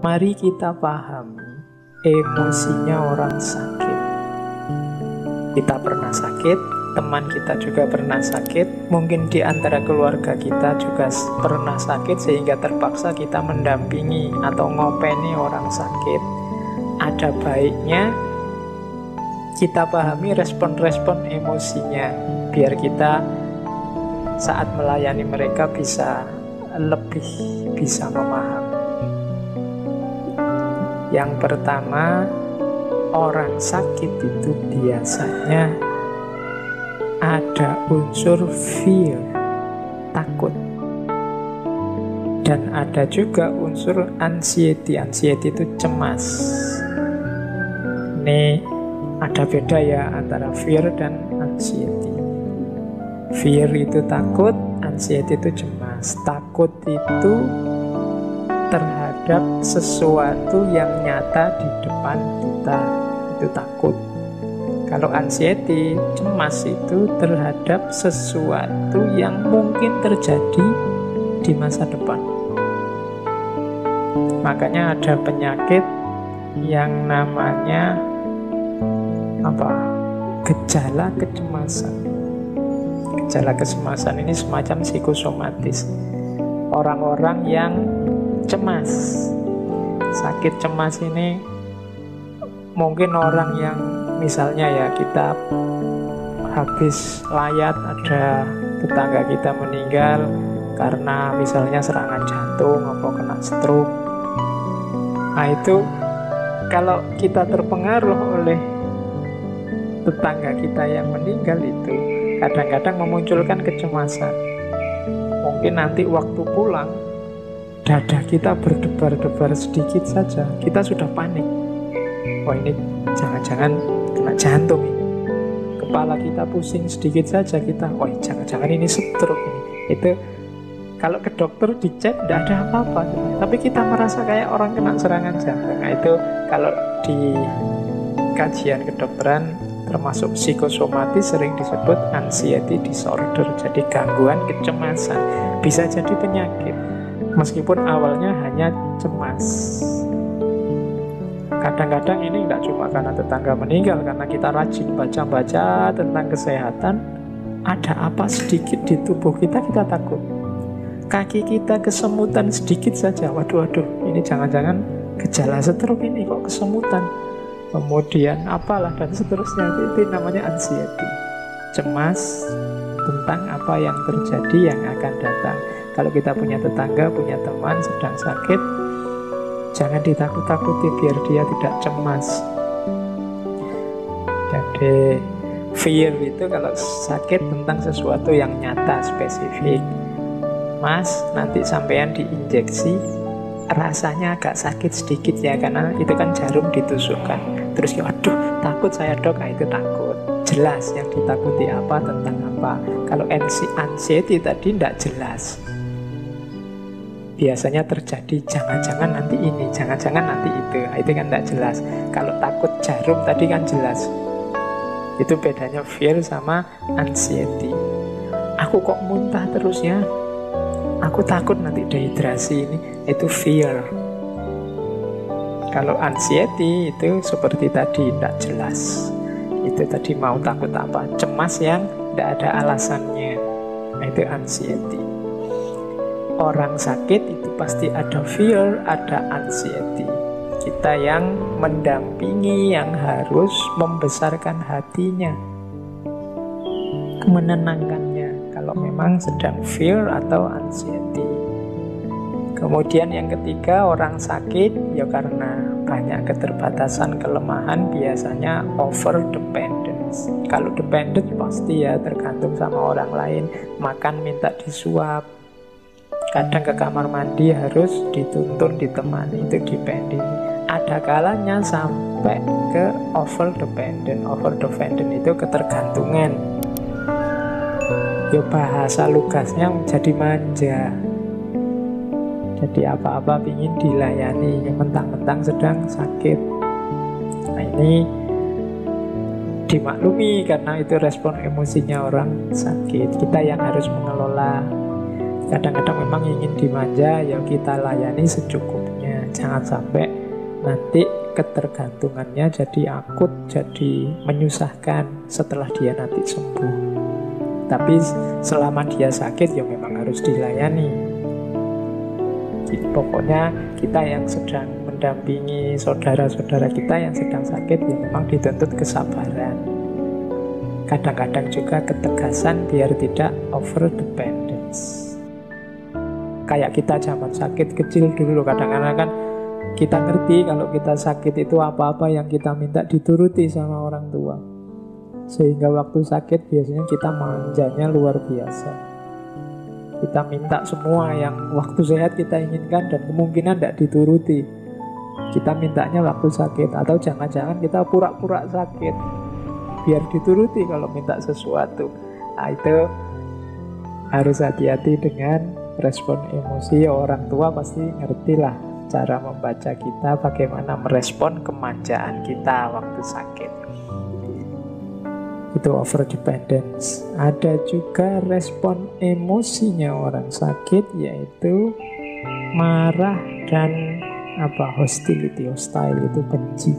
Mari kita pahami emosinya orang sakit. Kita pernah sakit, teman kita juga pernah sakit, mungkin di antara keluarga kita juga pernah sakit, sehingga terpaksa kita mendampingi atau ngopeni orang sakit. Ada baiknya kita pahami respon-respon emosinya, biar kita saat melayani mereka bisa lebih bisa memahami. Yang pertama, orang sakit itu biasanya ada unsur fear, takut. Dan ada juga unsur anxiety. Anxiety itu cemas. Ini ada beda ya antara fear dan anxiety. Fear itu takut, anxiety itu cemas. Takut itu terhadap sesuatu yang nyata di depan kita, itu takut. Kalau anxiety, cemas itu terhadap sesuatu yang mungkin terjadi di masa depan. Makanya ada penyakit yang namanya gejala kecemasan. Gejala kecemasan ini semacam psikosomatis. Orang-orang yang cemas, sakit cemas ini mungkin orang yang misalnya ya, kita habis layat, ada tetangga kita meninggal karena misalnya serangan jantung atau kena stroke. Nah itu kalau kita terpengaruh oleh tetangga kita yang meninggal, itu kadang-kadang memunculkan kecemasan. Mungkin nanti waktu pulang dada kita berdebar-debar sedikit saja, kita sudah panik. Wah, ini jangan-jangan kena jantung ini. Kepala kita pusing sedikit saja, kita, wah jangan-jangan ini stroke ini. Itu kalau ke dokter dicek tidak ada apa-apa, tapi kita merasa kayak orang kena serangan jantung. Nah itu kalau di kajian kedokteran termasuk psikosomatis sering disebut anxiety disorder. Jadi gangguan kecemasan, bisa jadi penyakit meskipun awalnya hanya cemas. Kadang-kadang ini tidak cuma karena tetangga meninggal, karena kita rajin baca-baca tentang kesehatan. Ada apa sedikit di tubuh kita, kita takut. Kaki kita kesemutan sedikit saja, waduh, ini jangan-jangan gejala stroke ini, kok kesemutan. Kemudian apalah dan seterusnya, itu namanya anxiety. Cemas tentang apa yang terjadi, yang akan datang. Kalau kita punya tetangga, punya teman sedang sakit, jangan ditakut-takuti biar dia tidak cemas. Jadi fear itu kalau sakit tentang sesuatu yang nyata, spesifik. Mas, nanti sampean diinjeksi, rasanya agak sakit sedikit ya, karena itu kan jarum ditusukkan. Terus aduh, takut saya dok, nah itu takut. Jelas yang ditakuti apa, tentang apa. Kalau anxiety tadi tidak jelas. Biasanya terjadi jangan-jangan nanti ini, jangan-jangan nanti itu. Nah, itu kan tidak jelas. Kalau takut jarum tadi kan jelas. Itu bedanya fear sama anxiety. Aku kok muntah terus ya, aku takut nanti dehidrasi, ini itu fear. Kalau anxiety itu seperti tadi, tidak jelas. Itu tadi mau takut apa, cemas yang tidak ada alasannya. Nah, itu anxiety. Orang sakit itu pasti ada fear, ada anxiety. Kita yang mendampingi, yang harus membesarkan hatinya, menenangkannya kalau memang sedang fear atau anxiety. Kemudian yang ketiga, orang sakit ya karena banyak keterbatasan, kelemahan, biasanya over dependence. Kalau dependent pasti ya tergantung sama orang lain, makan minta disuap, kadang ke kamar mandi harus dituntun, ditemani, itu dependent. Ada kalanya sampai ke over dependent. Over dependent itu ketergantungan. Ya bahasa lugasnya menjadi manja. Jadi apa-apa ingin dilayani, mentang-mentang sedang sakit. Nah ini dimaklumi karena itu respon emosinya orang sakit. Kita yang harus mengelola. Kadang-kadang memang ingin dimanja, ya kita layani secukupnya. Jangan sampai nanti ketergantungannya jadi akut, jadi menyusahkan setelah dia nanti sembuh. Tapi selama dia sakit ya memang harus dilayani. Pokoknya kita yang sedang mendampingi saudara-saudara kita yang sedang sakit ya memang dituntut kesabaran. Kadang-kadang juga ketegasan biar tidak over dependence. Kayak kita zaman sakit kecil dulu, kadang-kadang kan kita ngerti kalau kita sakit itu apa-apa yang kita minta dituruti sama orang tua. Sehingga waktu sakit biasanya kita manjanya luar biasa. Kita minta semua yang waktu sehat kita inginkan dan kemungkinan tidak dituruti. Kita mintanya waktu sakit, atau jangan-jangan kita pura-pura sakit biar dituruti kalau minta sesuatu. Nah, itu harus hati-hati dengan respon emosi. Orang tua pasti ngertilah cara membaca kita, bagaimana merespon kemanjaan kita waktu sakit. Itu over dependence. Ada juga respon emosinya orang sakit, yaitu marah dan hostility, hostile itu benci.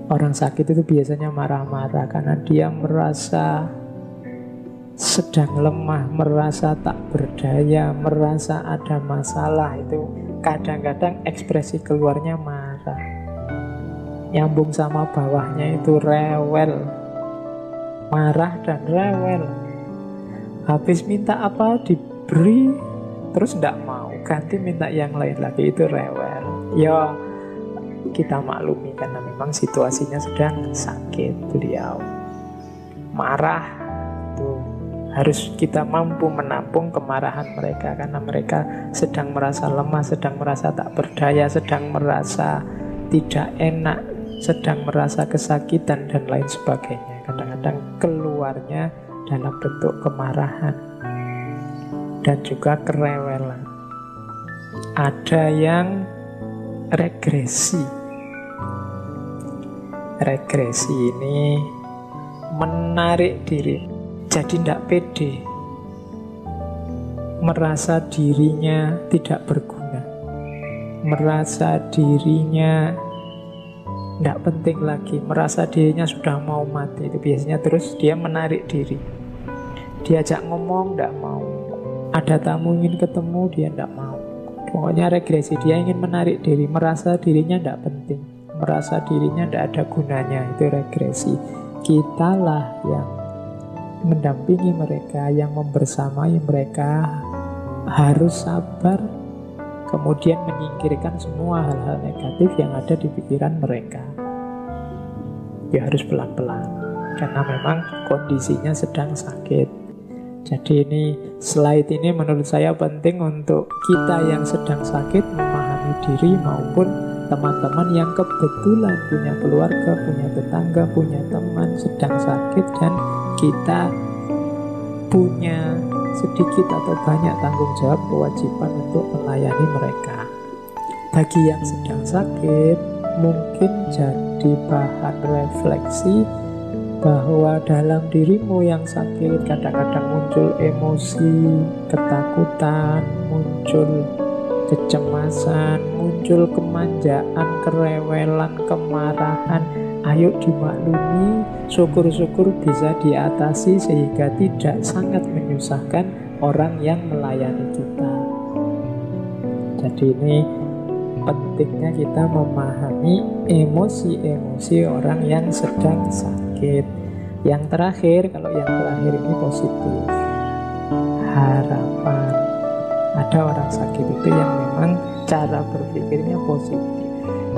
Orang sakit itu biasanya marah-marah karena dia merasa sedang lemah, merasa tak berdaya, merasa ada masalah. Itu kadang-kadang ekspresi keluarnya marah. Nyambung sama bawahnya itu rewel. Marah dan rewel. Habis minta apa diberi, terus tidak mau, ganti minta yang lain lagi, itu rewel. Ya kita maklumi karena memang situasinya sedang sakit beliau. Marah itu harus kita mampu menampung kemarahan mereka, karena mereka sedang merasa lemah, sedang merasa tak berdaya, sedang merasa tidak enak, sedang merasa kesakitan dan lain sebagainya. Kadang-kadang keluarnya dalam bentuk kemarahan dan juga kerewelan. Ada yang regresi. Regresi ini menarik diri, jadi tidak pede, merasa dirinya tidak berguna, merasa dirinya tidak penting lagi, merasa dirinya sudah mau mati. Itu biasanya terus dia menarik diri. Diajak ngomong tidak mau, ada tamu ingin ketemu dia tidak mau. Pokoknya regresi, dia ingin menarik diri, merasa dirinya tidak penting, merasa dirinya tidak ada gunanya. Itu regresi. Kitalah yang mendampingi mereka, yang membersamai mereka, harus sabar, kemudian menyingkirkan semua hal-hal negatif yang ada di pikiran mereka. Ya harus pelan-pelan, karena memang kondisinya sedang sakit. Jadi ini, slide ini menurut saya penting untuk kita yang sedang sakit memahami diri, maupun teman-teman yang kebetulan punya keluarga, punya tetangga, punya teman sedang sakit, dan kita punya sedikit atau banyak tanggung jawab, kewajiban untuk melayani mereka. Bagi yang sedang sakit, mungkin jadi bahan refleksi bahwa dalam dirimu yang sakit kadang-kadang muncul emosi, ketakutan, muncul kecemasan, muncul kemanjaan, kerewelan, kemarahan. Ayo dimaklumi, syukur-syukur bisa diatasi sehingga tidak sangat menyusahkan orang yang melayani kita. Jadi ini pentingnya kita memahami emosi-emosi orang yang sedang sakit. Yang terakhir, kalau yang terakhir ini positif, harapan. Ada orang sakit itu yang memang cara berpikirnya positif.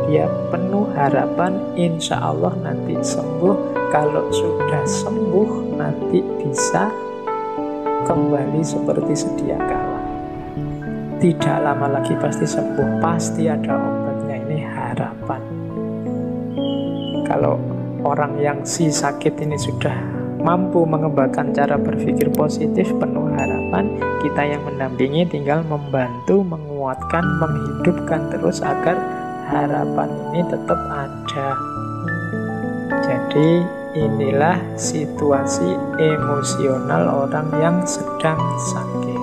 Dia penuh harapan, insya Allah nanti sembuh. Kalau sudah sembuh, nanti bisa kembali seperti sedia kala. Tidak lama lagi pasti sembuh, pasti ada obatnya. Ini harapan. Kalau orang yang si sakit ini sudah mampu mengembangkan cara berpikir positif, penuh harapan, kita yang mendampingi tinggal membantu, menguatkan, menghidupkan terus agar harapan ini tetap ada. Jadi inilah situasi emosional orang yang sedang sakit.